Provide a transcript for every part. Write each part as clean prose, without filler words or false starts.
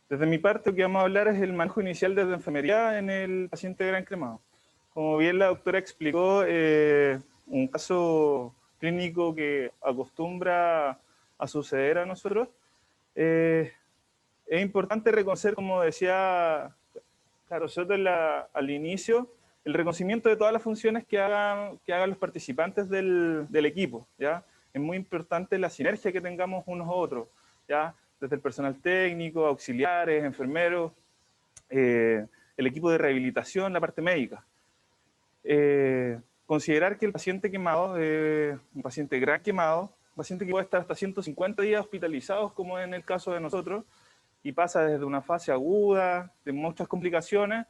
Desde mi parte, lo que vamos a hablar es el manejo inicial de la enfermería en el paciente de gran cremado. Como bien la doctora explicó, un caso clínico que acostumbra a suceder a nosotros, es importante reconocer, como decía Caro Soto al inicio, el reconocimiento de todas las funciones que hagan los participantes del equipo, ¿ya? Es muy importante la sinergia que tengamos unos a otros, ¿ya? Desde el personal técnico, auxiliares, enfermeros, el equipo de rehabilitación, la parte médica. Considerar que el paciente quemado, un paciente gran quemado, un paciente que puede estar hasta 150 días hospitalizados, como en el caso de nosotros, y pasa desde una fase aguda, de muchas complicaciones,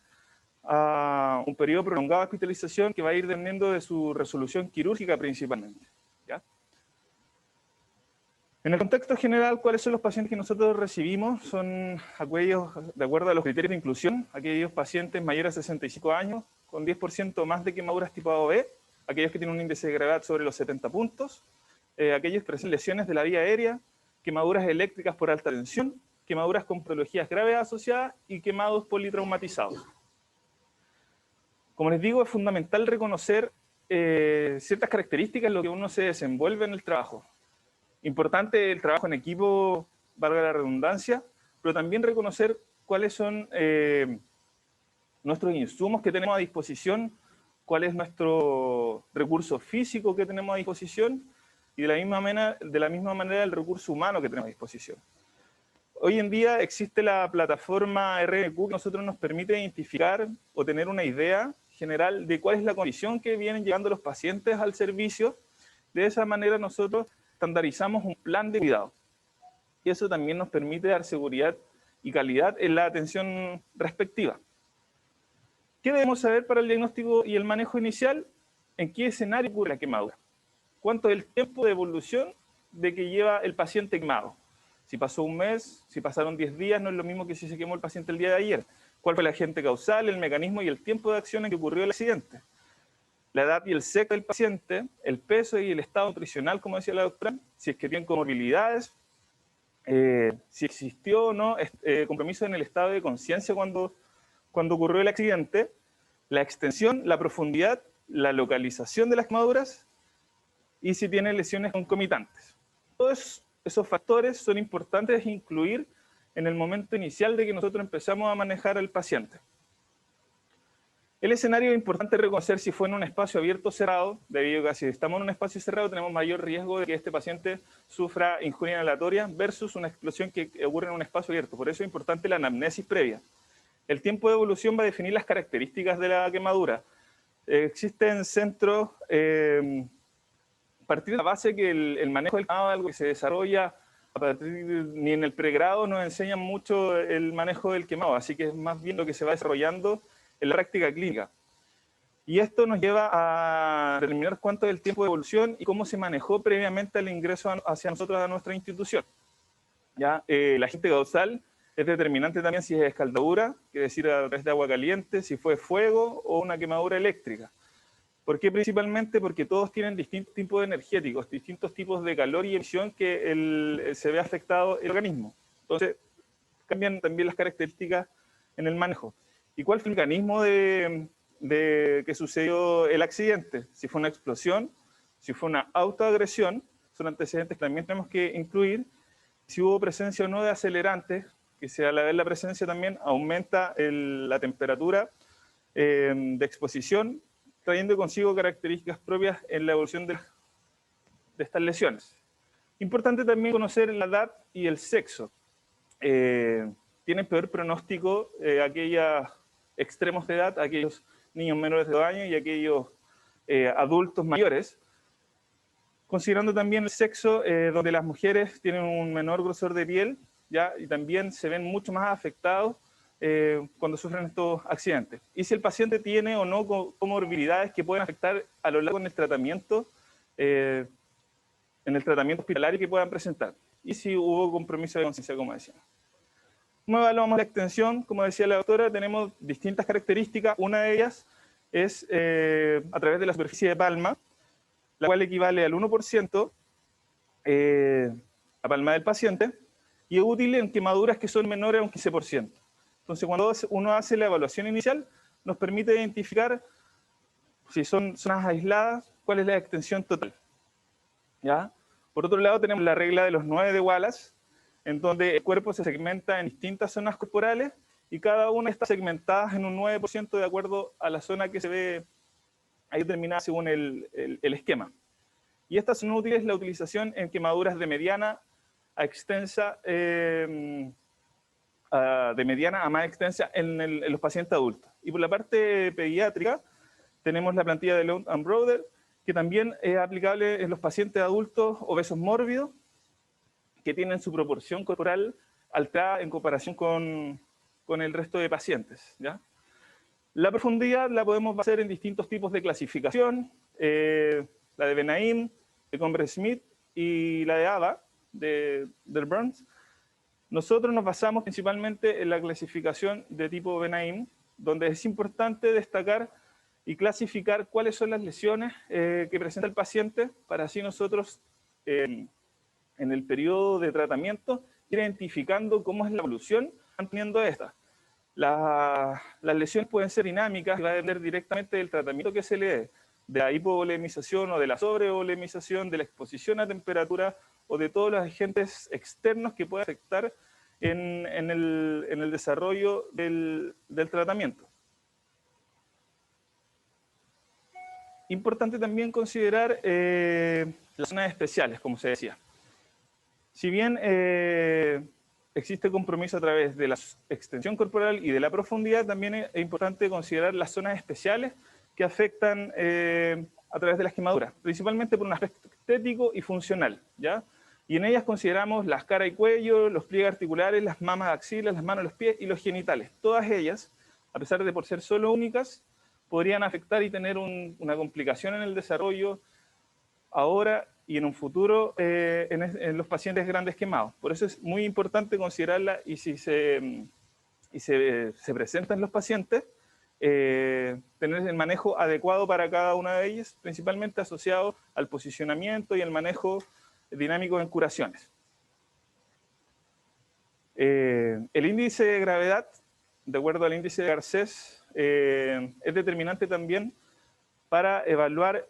a un periodo prolongado de hospitalización que va a ir dependiendo de su resolución quirúrgica principalmente, ¿ya? En el contexto general, ¿cuáles son los pacientes que nosotros recibimos? Son aquellos, de acuerdo a los criterios de inclusión, aquellos pacientes mayores a 65 años, con 10% más de quemaduras tipo A o B, aquellos que tienen un índice de gravedad sobre los 70 puntos, aquellos que presentan lesiones de la vía aérea, quemaduras eléctricas por alta tensión, quemaduras con patologías graves asociadas y quemados politraumatizados. Como les digo, es fundamental reconocer ciertas características en lo que uno se desenvuelve en el trabajo. Importante el trabajo en equipo, valga la redundancia, pero también reconocer cuáles son nuestros insumos que tenemos a disposición, cuál es nuestro recurso físico que tenemos a disposición y de la misma manera el recurso humano que tenemos a disposición. Hoy en día existe la plataforma RMQ que a nosotros nos permite identificar o tener una idea general de cuál es la condición que vienen llegando los pacientes al servicio. De esa manera nosotros estandarizamos un plan de cuidado. Y eso también nos permite dar seguridad y calidad en la atención respectiva. ¿Qué debemos saber para el diagnóstico y el manejo inicial? ¿En qué escenario ocurre la quemadura? ¿Cuánto es el tiempo de evolución de que lleva el paciente quemado? Si pasó un mes, si pasaron 10 días, no es lo mismo que si se quemó el paciente el día de ayer. ¿Cuál fue el agente causal, el mecanismo y el tiempo de acción en que ocurrió el accidente? La edad y el sexo del paciente, el peso y el estado nutricional, como decía la doctora, si es que tienen comorbilidades, si existió o no compromiso en el estado de conciencia cuando ocurrió el accidente, la extensión, la profundidad, la localización de las quemaduras y si tiene lesiones concomitantes. Todos esos factores son importantes de incluir en el momento inicial de que nosotros empezamos a manejar al paciente. El escenario es importante reconocer si fue en un espacio abierto o cerrado, debido a que si estamos en un espacio cerrado tenemos mayor riesgo de que este paciente sufra injuria inhalatoria versus una explosión que ocurre en un espacio abierto. Por eso es importante la anamnesis previa. El tiempo de evolución va a definir las características de la quemadura. Existen centros, a partir de la base que el manejo del quemado es algo que se desarrolla a partir ni en el pregrado nos enseñan mucho el manejo del quemado, así que es más bien lo que se va desarrollando en la práctica clínica. Y esto nos lleva a determinar cuánto es el tiempo de evolución y cómo se manejó previamente el ingreso hacia nosotros a nuestra institución. ¿Ya? El agente causal es determinante también si es escaldadura, que decir a través de agua caliente, si fue fuego o una quemadura eléctrica. ¿Por qué principalmente? Porque todos tienen distintos tipos de energéticos, distintos tipos de calor y emisión que se ve afectado el organismo. Entonces, cambian también las características en el manejo. ¿Y cuál fue el mecanismo de que sucedió el accidente? Si fue una explosión, si fue una autoagresión, son antecedentes que también tenemos que incluir. Si hubo presencia o no de acelerantes, que si a la vez la presencia también aumenta la temperatura de exposición, trayendo consigo características propias en la evolución de estas lesiones. Importante también conocer la edad y el sexo. Tienen peor pronóstico aquellos extremos de edad, aquellos niños menores de 2 años y aquellos adultos mayores, considerando también el sexo, donde las mujeres tienen un menor grosor de piel, ¿ya? Y también se ven mucho más afectados cuando sufren estos accidentes. Y si el paciente tiene o no comorbilidades que pueden afectar a lo largo del tratamiento, en el tratamiento hospitalario que puedan presentar. Y si hubo compromiso de conciencia, como decía. ¿Cómo evaluamos la extensión? Como decía la doctora, tenemos distintas características. Una de ellas es a través de la superficie de palma, la cual equivale al 1% la palma del paciente, y es útil en quemaduras que son menores a un 15%. Entonces, cuando uno hace la evaluación inicial, nos permite identificar, si son zonas aisladas, cuál es la extensión total. ¿Ya? Por otro lado, tenemos la regla de los 9 de Wallace, en donde el cuerpo se segmenta en distintas zonas corporales y cada una está segmentada en un 9% de acuerdo a la zona que se ve ahí determinada según el esquema. Y estas son útiles la utilización en quemaduras de mediana a extensa, de mediana a más extensa en los pacientes adultos. Y por la parte pediátrica, tenemos la plantilla de Lund and Broder, que también es aplicable en los pacientes adultos obesos mórbidos, que tienen su proporción corporal alterada en comparación con el resto de pacientes, ¿ya? La profundidad la podemos hacer en distintos tipos de clasificación, la de Benaim, de Combre-Smith y la de AVA, del Burns. Nosotros nos basamos principalmente en la clasificación de tipo Benaim, donde es importante destacar y clasificar cuáles son las lesiones que presenta el paciente, para así nosotros, en el periodo de tratamiento, ir identificando cómo es la evolución manteniendo esta. Las lesiones pueden ser dinámicas y va a depender directamente del tratamiento que se le dé, de la hipovolemización o de la sobrevolemización, de la exposición a temperatura o de todos los agentes externos que puedan afectar en el desarrollo del tratamiento. Importante también considerar las zonas especiales, como se decía. Si bien existe compromiso a través de la extensión corporal y de la profundidad, también es importante considerar las zonas especiales que afectan a través de las quemaduras, principalmente por un aspecto estético y funcional, ¿ya? Y en ellas consideramos las cara y cuello, los pliegues articulares, las mamas, axilas, las manos, los pies y los genitales. Todas ellas, a pesar de por ser solo únicas, podrían afectar y tener una complicación en el desarrollo ahora y en un futuro en los pacientes grandes quemados. Por eso es muy importante considerarla y si se presentan los pacientes, tener el manejo adecuado para cada una de ellas, principalmente asociado al posicionamiento y el manejo dinámico en curaciones. El índice de gravedad, de acuerdo al índice de Garcés, es determinante también para evaluar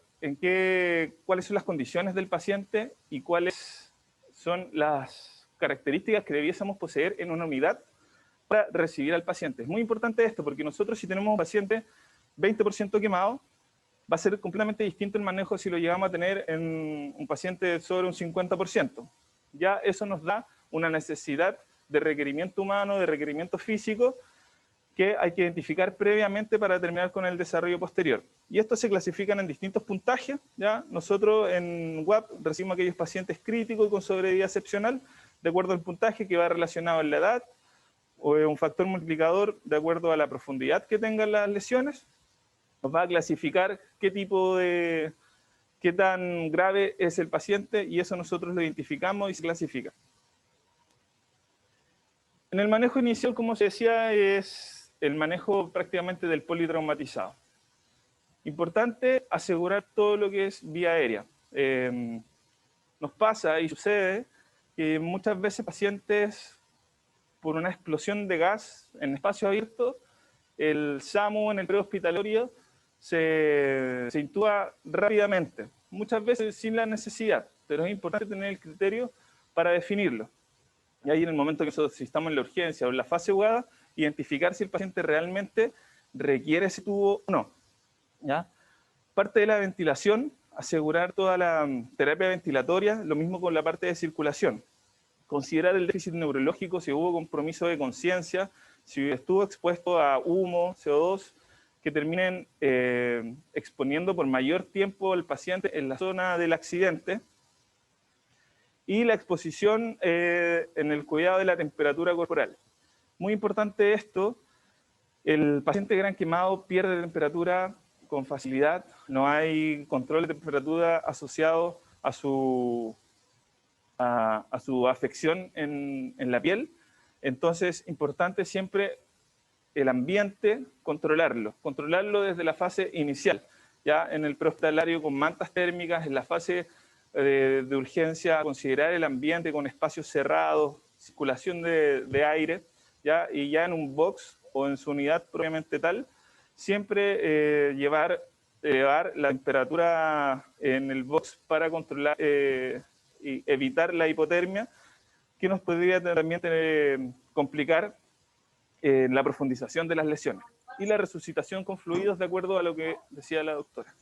cuáles son las condiciones del paciente y cuáles son las características que debiésemos poseer en una unidad para recibir al paciente. Es muy importante esto, porque nosotros, si tenemos un paciente 20% quemado, va a ser completamente distinto el manejo si lo llegamos a tener en un paciente sobre un 50%. Ya eso nos da una necesidad de requerimiento humano, de requerimiento físico, que hay que identificar previamente para terminar con el desarrollo posterior. Y estos se clasifican en distintos puntajes, ¿ya? Nosotros en WAP recibimos aquellos pacientes críticos y con sobrevida excepcional, de acuerdo al puntaje que va relacionado en la edad, o un factor multiplicador de acuerdo a la profundidad que tengan las lesiones. Nos va a clasificar qué tan grave es el paciente, y eso nosotros lo identificamos y se clasifica. En el manejo inicial, como se decía, es el manejo prácticamente del politraumatizado. Importante asegurar todo lo que es vía aérea. Nos pasa y sucede que muchas veces pacientes, por una explosión de gas en espacio abierto, el SAMU en el prehospitalario se intuba rápidamente, muchas veces sin la necesidad, pero es importante tener el criterio para definirlo. Y ahí en el momento que nosotros, si estamos en la urgencia o en la fase UADA, identificar si el paciente realmente requiere ese tubo o no. ¿Ya? Parte de la ventilación, asegurar toda la terapia ventilatoria, lo mismo con la parte de circulación. Considerar el déficit neurológico, si hubo compromiso de conciencia, si estuvo expuesto a humo, CO2, que terminen exponiendo por mayor tiempo al paciente en la zona del accidente. Y la exposición en el cuidado de la temperatura corporal. Muy importante esto, el paciente gran quemado pierde temperatura con facilidad, no hay control de temperatura asociado a su afección en la piel. Entonces, importante siempre el ambiente, controlarlo desde la fase inicial, ya en el prehospitalario con mantas térmicas, en la fase de urgencia, considerar el ambiente con espacios cerrados, circulación de aire, ¿ya? Y ya en un box o en su unidad propiamente tal, siempre elevar la temperatura en el box para controlar y evitar la hipotermia, que nos podría también complicar la profundización de las lesiones. Y la resucitación con fluidos, de acuerdo a lo que decía la doctora.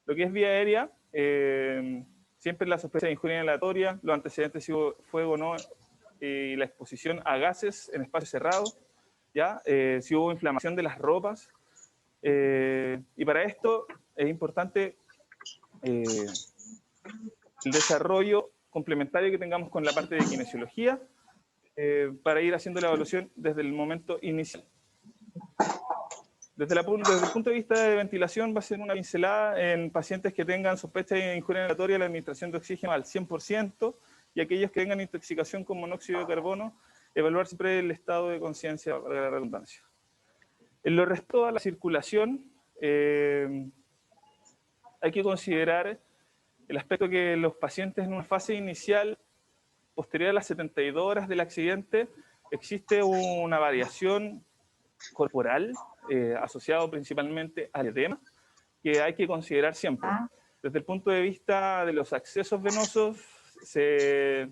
Lo que es vía aérea, siempre la sospecha de injuria inhalatoria, los antecedentes si hubo fuego o no, y la exposición a gases en espacios cerrados, ¿ya? Si hubo inflamación de las ropas. Y para esto es importante el desarrollo complementario que tengamos con la parte de kinesiología para ir haciendo la evaluación desde el momento inicial. Desde el punto de vista de ventilación, va a ser una pincelada en pacientes que tengan sospecha de injuria inhalatoria, la administración de oxígeno al 100%, y aquellos que tengan intoxicación con monóxido de carbono, evaluar siempre el estado de conciencia, para la redundancia. En lo resto a la circulación, hay que considerar el aspecto que los pacientes en una fase inicial, posterior a las 72 horas del accidente, existe una variación corporal asociado principalmente al edema, que hay que considerar siempre. Desde el punto de vista de los accesos venosos, se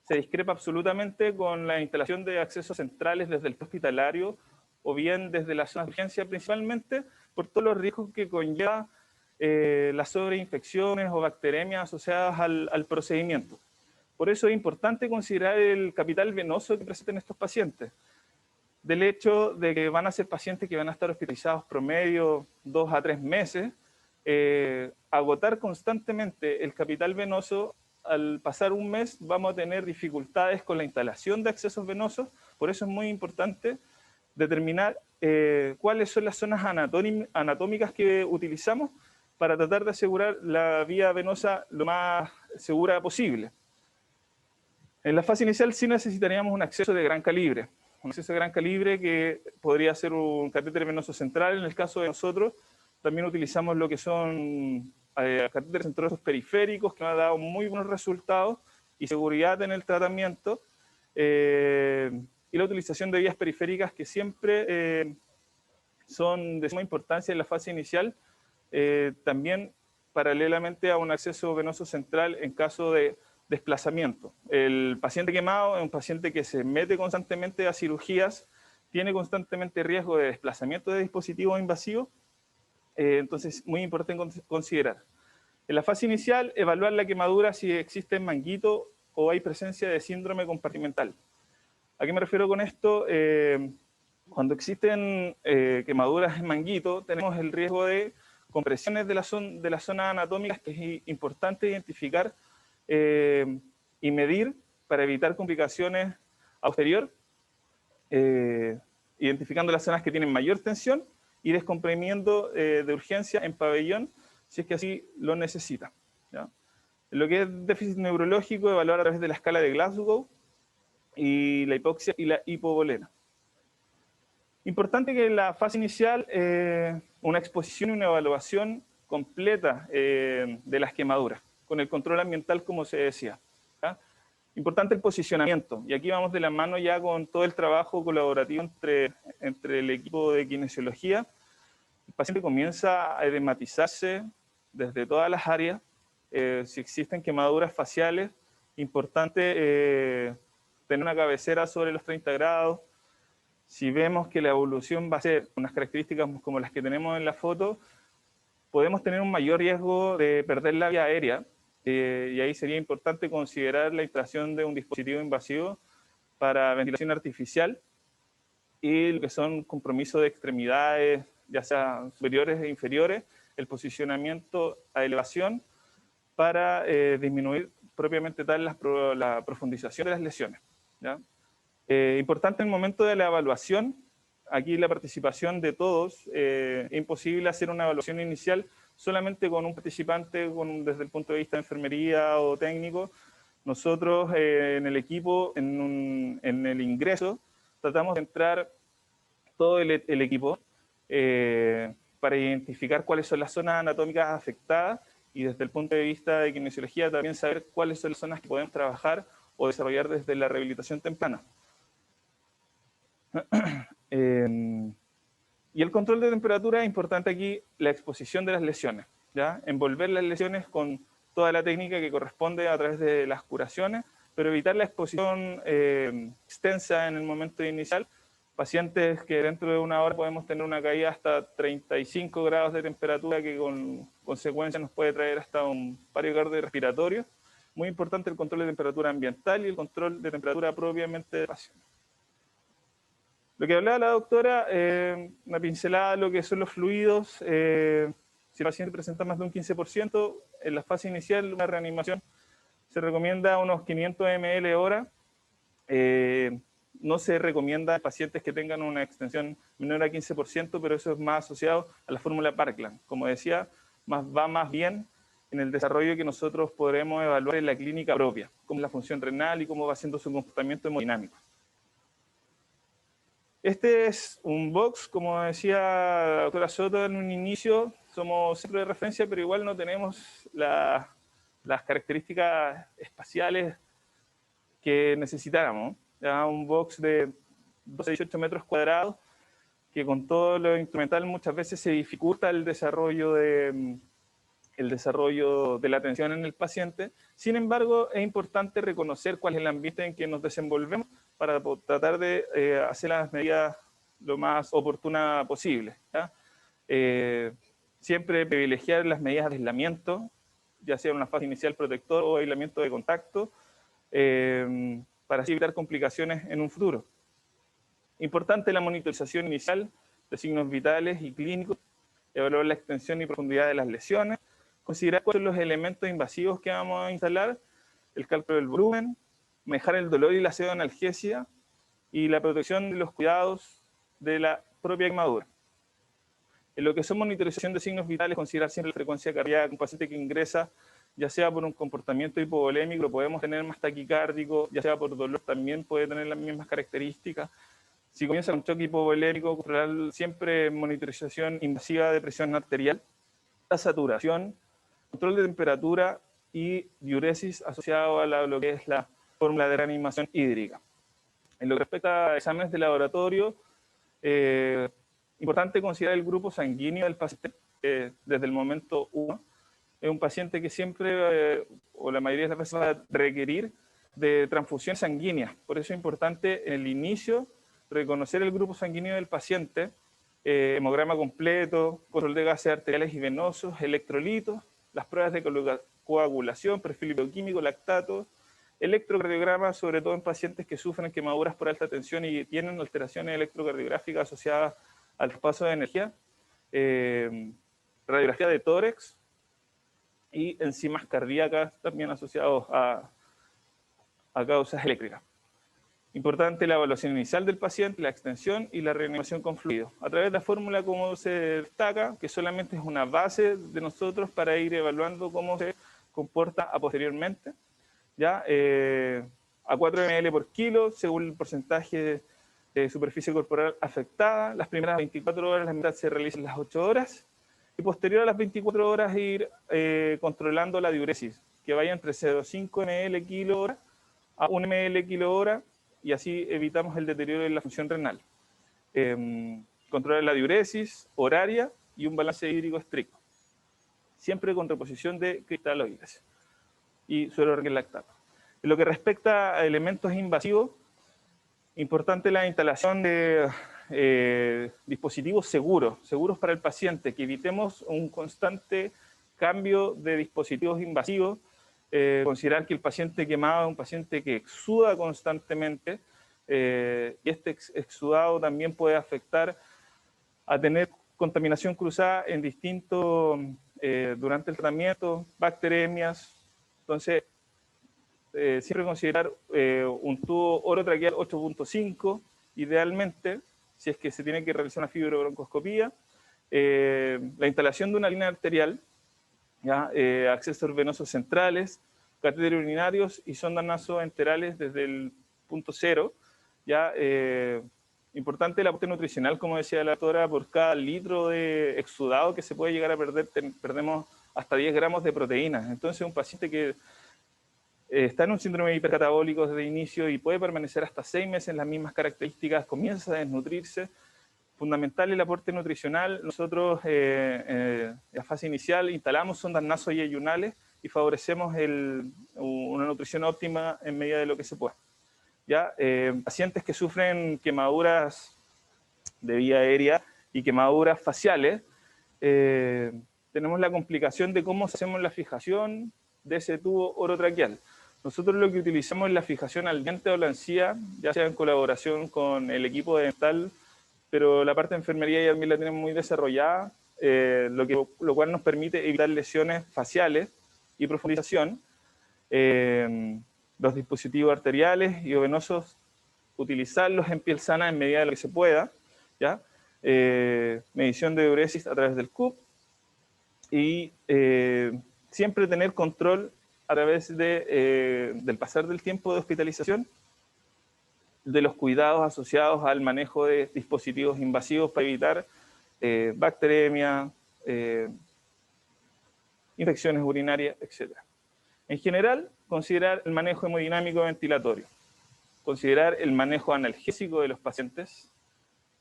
discrepa absolutamente con la instalación de accesos centrales desde el hospitalario o bien desde la zona de urgencia principalmente, por todos los riesgos que conlleva las sobreinfecciones o bacteremias asociadas al procedimiento. Por eso es importante considerar el capital venoso que presentan estos pacientes. Del hecho de que van a ser pacientes que van a estar hospitalizados promedio 2 a 3 meses, agotar constantemente el capital venoso, al pasar un mes vamos a tener dificultades con la instalación de accesos venosos, por eso es muy importante determinar cuáles son las zonas anatómicas que utilizamos para tratar de asegurar la vía venosa lo más segura posible. En la fase inicial sí necesitaríamos un acceso de gran calibre. Un acceso de gran calibre que podría ser un catéter venoso central. En el caso de nosotros, también utilizamos lo que son catéteres centrosos periféricos, que nos han dado muy buenos resultados y seguridad en el tratamiento. Y la utilización de vías periféricas que siempre son de suma importancia en la fase inicial, también paralelamente a un acceso venoso central en caso de desplazamiento. El paciente quemado es un paciente que se mete constantemente a cirugías, tiene constantemente riesgo de desplazamiento de dispositivos invasivos, entonces muy importante considerar. En la fase inicial, evaluar la quemadura si existe manguito o hay presencia de síndrome compartimental. ¿A qué me refiero con esto? Cuando existen quemaduras en manguito, tenemos el riesgo de compresiones de la zona anatómica, que es importante identificar y medir para evitar complicaciones a posterior, identificando las zonas que tienen mayor tensión y descomprimiendo de urgencia en pabellón si es que así lo necesita, ¿ya? En lo que es déficit neurológico, evaluar a través de la escala de Glasgow y la hipoxia y la hipovolema. Importante que en la fase inicial una exposición y una evaluación completa de las quemaduras, con el control ambiental como se decía, ¿ya? Importante el posicionamiento, y aquí vamos de la mano ya con todo el trabajo colaborativo entre el equipo de kinesiología. el paciente comienza a edematizarse desde todas las áreas. Si existen quemaduras faciales, importante tener una cabecera sobre los 30 grados. Si vemos que la evolución va a ser unas características como las que tenemos en la foto, podemos tener un mayor riesgo de perder la vía aérea, y ahí sería importante considerar la instalación de un dispositivo invasivo para ventilación artificial y lo que son compromisos de extremidades, ya sea superiores e inferiores, el posicionamiento a elevación para disminuir propiamente tal la profundización de las lesiones, ¿ya? Importante en el momento de la evaluación, aquí la participación de todos, es imposible hacer una evaluación inicial solamente con un participante desde el punto de vista de enfermería o técnico. Nosotros en el equipo, en el ingreso, tratamos de entrar todo el equipo para identificar cuáles son las zonas anatómicas afectadas y desde el punto de vista de kinesiología también saber cuáles son las zonas que podemos trabajar o desarrollar desde la rehabilitación temprana. Y el control de temperatura es importante aquí, la exposición de las lesiones, ¿ya? Envolver las lesiones con toda la técnica que corresponde a través de las curaciones, pero evitar la exposición extensa en el momento inicial. Pacientes que dentro de una hora podemos tener una caída hasta 35 grados de temperatura que con consecuencia nos puede traer hasta un paro cardiorrespiratorio. Muy importante el control de temperatura ambiental y el control de temperatura propiamente del paciente. Lo que hablaba la doctora, una pincelada de lo que son los fluidos. Si el paciente presenta más de un 15%, en la fase inicial de una reanimación se recomienda unos 500 ml hora. No se recomienda a pacientes que tengan una extensión menor a 15%, pero eso es más asociado a la fórmula Parkland. Como decía, va más bien en el desarrollo que nosotros podremos evaluar en la clínica propia, cómo es la función renal y cómo va siendo su comportamiento hemodinámico. Este es un box, como decía la doctora Soto en un inicio, somos centro de referencia, pero igual no tenemos las características espaciales que necesitáramos. Ya un box de 12 a 18 metros cuadrados, que con todo lo instrumental muchas veces se dificulta el desarrollo de la atención en el paciente. Sin embargo, es importante reconocer cuál es el ambiente en que nos desenvolvemos para tratar de hacer las medidas lo más oportunas posible, ¿ya? Siempre privilegiar las medidas de aislamiento, ya sea una fase inicial protector o aislamiento de contacto, para así evitar complicaciones en un futuro. Importante la monitorización inicial de signos vitales y clínicos, evaluar la extensión y profundidad de las lesiones, considerar cuáles son los elementos invasivos que vamos a instalar, el cálculo del volumen, manejar el dolor y la pseudoanalgesia y la protección de los cuidados de la propia quemadura. En lo que son monitorización de signos vitales, considerar siempre la frecuencia cardíaca. Un paciente que ingresa, ya sea por un comportamiento hipovolémico, lo podemos tener más taquicárdico, ya sea por dolor, también puede tener las mismas características. Si comienza con choque hipovolémico, controlar siempre monitorización invasiva de presión arterial, la saturación, control de temperatura y diuresis asociado a lo que es la fórmula de reanimación hídrica. En lo que respecta a exámenes de laboratorio, importante considerar el grupo sanguíneo del paciente desde el momento 1. Es un paciente que siempre, o la mayoría de las veces, va a requerir de transfusión sanguínea. Por eso es importante en el inicio reconocer el grupo sanguíneo del paciente, hemograma completo, control de gases arteriales y venosos, electrolitos, las pruebas de coagulación, perfil bioquímico, lactatos, electrocardiograma, sobre todo en pacientes que sufren quemaduras por alta tensión y tienen alteraciones electrocardiográficas asociadas al traspaso de energía, radiografía de tórax y enzimas cardíacas también asociados a causas eléctricas. Importante la evaluación inicial del paciente, la extensión y la reanimación con fluido. A través de la fórmula, como se destaca, que solamente es una base de nosotros para ir evaluando cómo se comporta posteriormente, ¿ya? A 4 ml por kilo, según el porcentaje de superficie corporal afectada. Las primeras 24 horas, la mitad se realiza en las 8 horas. Y posterior a las 24 horas, ir controlando la diuresis, que vaya entre 0,5 ml kilo hora a 1 ml kilo hora, y así evitamos el deterioro de la función renal. Controlar la diuresis horaria y un balance hídrico estricto, siempre con reposición de cristaloides y suelo lactato. En lo que respecta a elementos invasivos, importante la instalación de dispositivos seguros para el paciente, que evitemos un constante cambio de dispositivos invasivos, considerar que el paciente quemado es un paciente que exuda constantemente, y este exudado también puede afectar a tener contaminación cruzada en distintos, durante el tratamiento, bacteremias. Entonces, siempre considerar un tubo orotraqueal 8.5, idealmente, si es que se tiene que realizar una fibrobroncoscopía, la instalación de una línea arterial, ¿ya? Accesos venosos centrales, catéteres urinarios y sondas nasoenterales desde el punto cero, ¿ya? Importante el aporte nutricional, como decía la doctora, por cada litro de exudado que se puede llegar a perder, perdemos hasta 10 gramos de proteínas. Entonces, un paciente que está en un síndrome hipercatabólico desde el inicio y puede permanecer hasta 6 meses en las mismas características, comienza a desnutrirse. Fundamental el aporte nutricional. Nosotros en la fase inicial instalamos sondas nasoyeyunales y favorecemos una nutrición óptima en medida de lo que se pueda. ¿Ya? Pacientes que sufren quemaduras de vía aérea y quemaduras faciales, tenemos la complicación de cómo hacemos la fijación de ese tubo orotraqueal. Nosotros lo que utilizamos es la fijación al diente o la encía, ya sea en colaboración con el equipo dental, pero la parte de enfermería ya también la tenemos muy desarrollada, lo cual nos permite evitar lesiones faciales y profundización. Los dispositivos arteriales y venosos, utilizarlos en piel sana en medida de lo que se pueda, ¿ya? Medición de diuresis a través del CUP y siempre tener control a través del pasar del tiempo de hospitalización, de los cuidados asociados al manejo de dispositivos invasivos para evitar bacteremia, infecciones urinarias, etc. En general, considerar el manejo hemodinámico ventilatorio, considerar el manejo analgésico de los pacientes,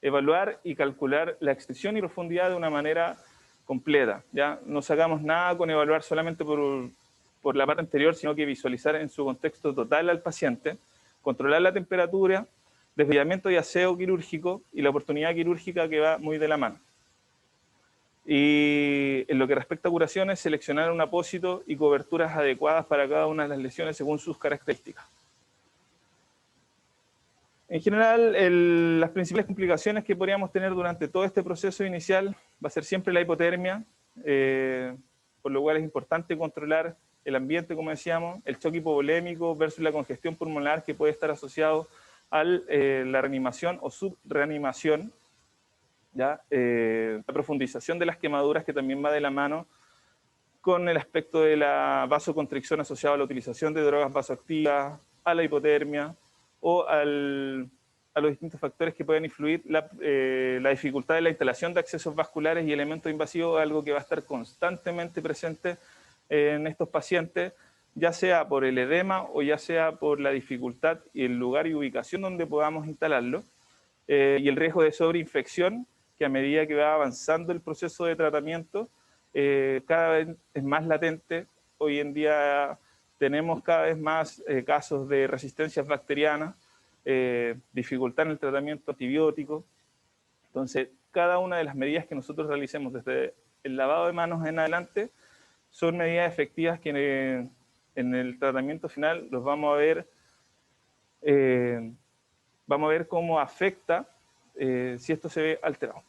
evaluar y calcular la extensión y profundidad de una manera completa. ¿Ya? No sacamos nada con evaluar solamente por la parte anterior, sino que visualizar en su contexto total al paciente, controlar la temperatura, desviamiento y aseo quirúrgico y la oportunidad quirúrgica que va muy de la mano. Y en lo que respecta a curaciones, seleccionar un apósito y coberturas adecuadas para cada una de las lesiones según sus características. En general, las principales complicaciones que podríamos tener durante todo este proceso inicial va a ser siempre la hipotermia, por lo cual es importante controlar el ambiente, como decíamos, el choque hipovolémico versus la congestión pulmonar que puede estar asociado a la reanimación o subreanimación, ¿ya? La profundización de las quemaduras, que también va de la mano con el aspecto de la vasoconstricción asociada a la utilización de drogas vasoactivas, a la hipotermia o a los distintos factores que pueden influir. La dificultad de la instalación de accesos vasculares y elementos invasivos es algo que va a estar constantemente presente en estos pacientes, ya sea por el edema o ya sea por la dificultad y el lugar y ubicación donde podamos instalarlo, y el riesgo de sobreinfección, que a medida que va avanzando el proceso de tratamiento, cada vez es más latente. Hoy en día tenemos cada vez más casos de resistencias bacterianas, dificultad en el tratamiento antibiótico. Entonces, cada una de las medidas que nosotros realicemos desde el lavado de manos en adelante son medidas efectivas que en el tratamiento final los vamos a ver cómo afecta si esto se ve alterado.